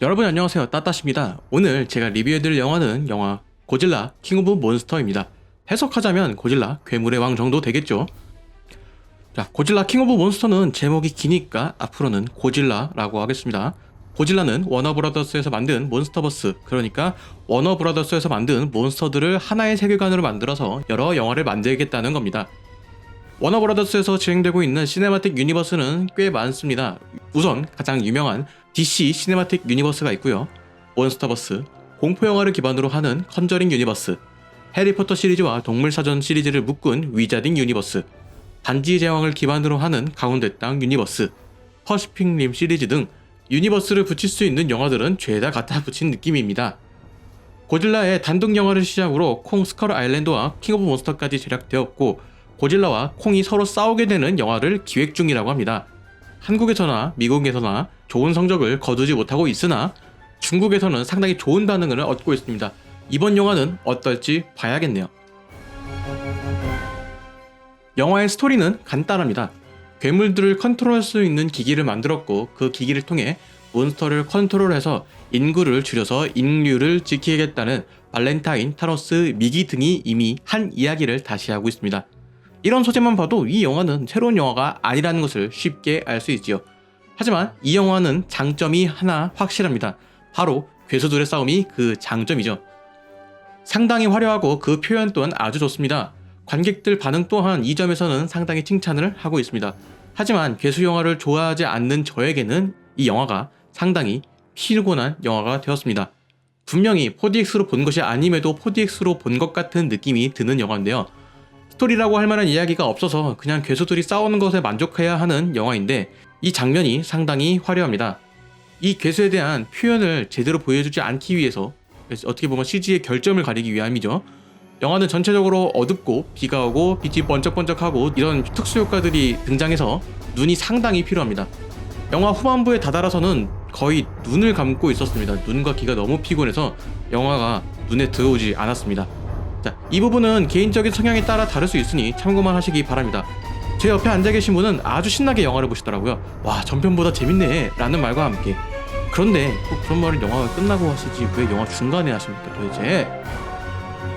여러분 안녕하세요, 따따시입니다. 오늘 제가 리뷰해드릴 영화는 영화 고질라 킹 오브 몬스터입니다. 해석하자면 고질라 괴물의 왕 정도 되겠죠. 자, 고질라 킹 오브 몬스터는 제목이 기니까 앞으로는 고질라라고 하겠습니다. 고질라는 워너브라더스에서 만든 몬스터버스, 그러니까 워너브라더스에서 만든 몬스터들을 하나의 세계관으로 만들어서 여러 영화를 만들겠다는 겁니다. 워너브라더스에서 진행되고 있는 시네마틱 유니버스는 꽤 많습니다. 우선 가장 유명한 DC 시네마틱 유니버스가 있고요. 몬스터버스, 공포영화를 기반으로 하는 컨저링 유니버스, 해리포터 시리즈와 동물사전 시리즈를 묶은 위자딩 유니버스, 반지의 제왕을 기반으로 하는 가운데 땅 유니버스, 퍼시픽 림 시리즈 등 유니버스를 붙일 수 있는 영화들은 죄다 갖다 붙인 느낌입니다. 고질라의 단독 영화를 시작으로 콩 스컬 아일랜드와 킹 오브 몬스터까지 제작되었고, 고질라와 콩이 서로 싸우게 되는 영화를 기획 중이라고 합니다. 한국에서나 미국에서나 좋은 성적을 거두지 못하고 있으나 중국에서는 상당히 좋은 반응을 얻고 있습니다. 이번 영화는 어떨지 봐야겠네요. 영화의 스토리는 간단합니다. 괴물들을 컨트롤할 수 있는 기기를 만들었고, 그 기기를 통해 몬스터를 컨트롤해서 인구를 줄여서 인류를 지키겠다는 발렌타인, 타노스, 미기 등이 이미 한 이야기를 다시 하고 있습니다. 이런 소재만 봐도 이 영화는 새로운 영화가 아니라는 것을 쉽게 알 수 있지요. 하지만 이 영화는 장점이 하나 확실합니다. 바로 괴수들의 싸움이 그 장점이죠. 상당히 화려하고 그 표현 또한 아주 좋습니다. 관객들 반응 또한 이 점에서는 상당히 칭찬을 하고 있습니다. 하지만 괴수 영화를 좋아하지 않는 저에게는 이 영화가 상당히 피곤한 영화가 되었습니다. 분명히 4DX로 본 것이 아님에도 4DX로 본 것 같은 느낌이 드는 영화인데요. 스토리라고 할 만한 이야기가 없어서 그냥 괴수들이 싸우는 것에 만족해야 하는 영화인데, 이 장면이 상당히 화려합니다. 이 괴수에 대한 표현을 제대로 보여주지 않기 위해서, 어떻게 보면 CG의 결점을 가리기 위함이죠. 영화는 전체적으로 어둡고 비가 오고 빛이 번쩍번쩍하고 이런 특수효과들이 등장해서 눈이 상당히 필요합니다. 영화 후반부에 다다라서는 거의 눈을 감고 있었습니다. 눈과 귀가 너무 피곤해서 영화가 눈에 들어오지 않았습니다. 자, 이 부분은 개인적인 성향에 따라 다를 수 있으니 참고만 하시기 바랍니다. 제 옆에 앉아 계신 분은 아주 신나게 영화를 보시더라고요. 와, 전편보다 재밌네 라는 말과 함께. 그런데 꼭 그런 말을 영화가 끝나고 하시지 왜 영화 중간에 하십니까 도대체?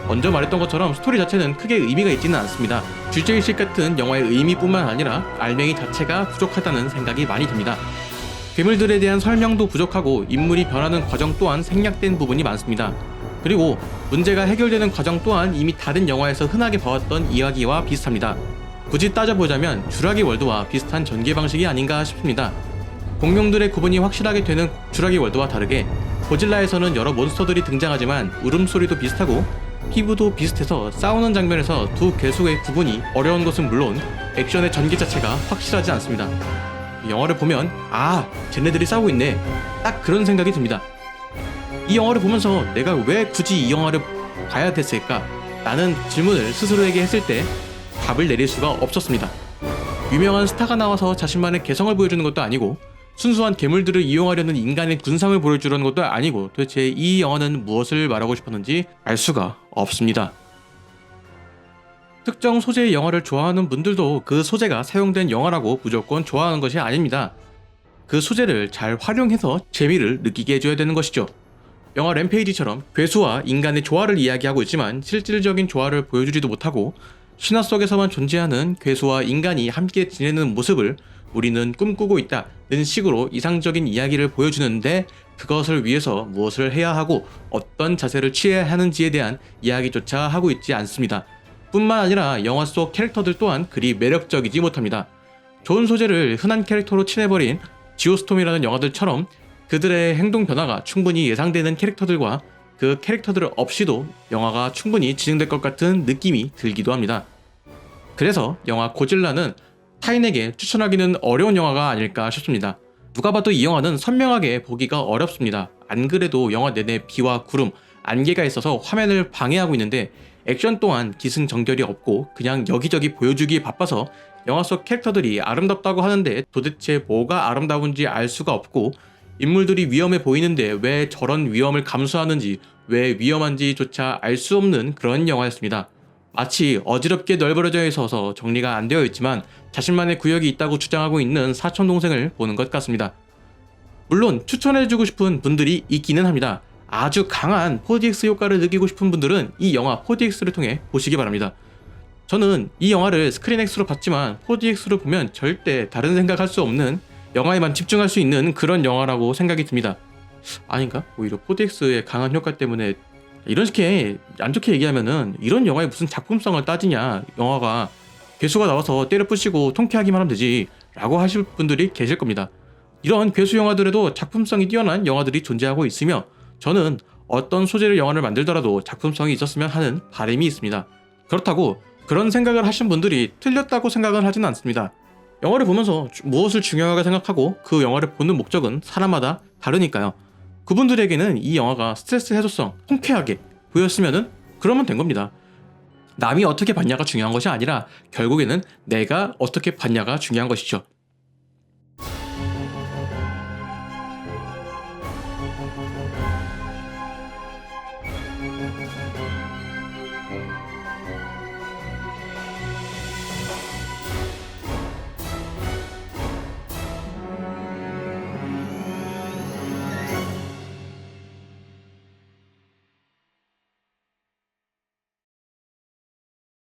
먼저 말했던 것처럼 스토리 자체는 크게 의미가 있지는 않습니다. 주제의식 같은 영화의 의미뿐만 아니라 알맹이 자체가 부족하다는 생각이 많이 듭니다. 괴물들에 대한 설명도 부족하고 인물이 변하는 과정 또한 생략된 부분이 많습니다. 그리고 문제가 해결되는 과정 또한 이미 다른 영화에서 흔하게 봐왔던 이야기와 비슷합니다. 굳이 따져보자면 쥬라기 월드와 비슷한 전개 방식이 아닌가 싶습니다. 공룡들의 구분이 확실하게 되는 쥬라기 월드와 다르게 고질라에서는 여러 몬스터들이 등장하지만 울음소리도 비슷하고 피부도 비슷해서 싸우는 장면에서 두 괴수의 구분이 어려운 것은 물론 액션의 전개 자체가 확실하지 않습니다. 영화를 보면 아, 쟤네들이 싸우고 있네, 딱 그런 생각이 듭니다. 이 영화를 보면서 내가 왜 굳이 이 영화를 봐야 됐을까? 라는 질문을 스스로에게 했을 때 답을 내릴 수가 없었습니다. 유명한 스타가 나와서 자신만의 개성을 보여주는 것도 아니고, 순수한 괴물들을 이용하려는 인간의 군상을 보여주려는 것도 아니고, 도대체 이 영화는 무엇을 말하고 싶었는지 알 수가 없습니다. 특정 소재의 영화를 좋아하는 분들도 그 소재가 사용된 영화라고 무조건 좋아하는 것이 아닙니다. 그 소재를 잘 활용해서 재미를 느끼게 해줘야 되는 것이죠. 영화 램페이지처럼 괴수와 인간의 조화를 이야기하고 있지만 실질적인 조화를 보여주지도 못하고, 신화 속에서만 존재하는 괴수와 인간이 함께 지내는 모습을 우리는 꿈꾸고 있다는 식으로 이상적인 이야기를 보여주는데, 그것을 위해서 무엇을 해야 하고 어떤 자세를 취해야 하는지에 대한 이야기조차 하고 있지 않습니다. 뿐만 아니라 영화 속 캐릭터들 또한 그리 매력적이지 못합니다. 좋은 소재를 흔한 캐릭터로 칠해버린 지오스톰이라는 영화들처럼 그들의 행동 변화가 충분히 예상되는 캐릭터들과 그 캐릭터들 없이도 영화가 충분히 진행될 것 같은 느낌이 들기도 합니다. 그래서 영화 고질라는 타인에게 추천하기는 어려운 영화가 아닐까 싶습니다. 누가 봐도 이 영화는 선명하게 보기가 어렵습니다. 안 그래도 영화 내내 비와 구름, 안개가 있어서 화면을 방해하고 있는데, 액션 또한 기승전결이 없고 그냥 여기저기 보여주기에 바빠서 영화 속 캐릭터들이 아름답다고 하는데 도대체 뭐가 아름다운지 알 수가 없고, 인물들이 위험해 보이는데 왜 저런 위험을 감수하는지, 왜 위험한지조차 알 수 없는 그런 영화였습니다. 마치 어지럽게 널브러져 있어서 정리가 안 되어 있지만 자신만의 구역이 있다고 주장하고 있는 사촌동생을 보는 것 같습니다. 물론 추천해주고 싶은 분들이 있기는 합니다. 아주 강한 4DX 효과를 느끼고 싶은 분들은 이 영화 4DX를 통해 보시기 바랍니다. 저는 이 영화를 스크린X로 봤지만 4DX로 보면 절대 다른 생각할 수 없는, 영화에만 집중할 수 있는 그런 영화라고 생각이 듭니다. 아닌가? 오히려 4DX의 강한 효과 때문에 이렇게 안 좋게 얘기하면은 이런 영화에 무슨 작품성을 따지냐, 영화가 괴수가 나와서 때려 부시고 통쾌하기만 하면 되지 라고 하실 분들이 계실 겁니다. 이런 괴수 영화들에도 작품성이 뛰어난 영화들이 존재하고 있으며, 저는 어떤 소재의 영화를 만들더라도 작품성이 있었으면 하는 바람이 있습니다. 그렇다고 그런 생각을 하신 분들이 틀렸다고 생각은 하지는 않습니다. 영화를 보면서 무엇을 중요하게 생각하고 그 영화를 보는 목적은 사람마다 다르니까요. 그분들에게는 이 영화가 스트레스 해소성, 통쾌하게 보였으면은 그러면 된 겁니다. 남이 어떻게 봤냐가 중요한 것이 아니라 결국에는 내가 어떻게 봤냐가 중요한 것이죠.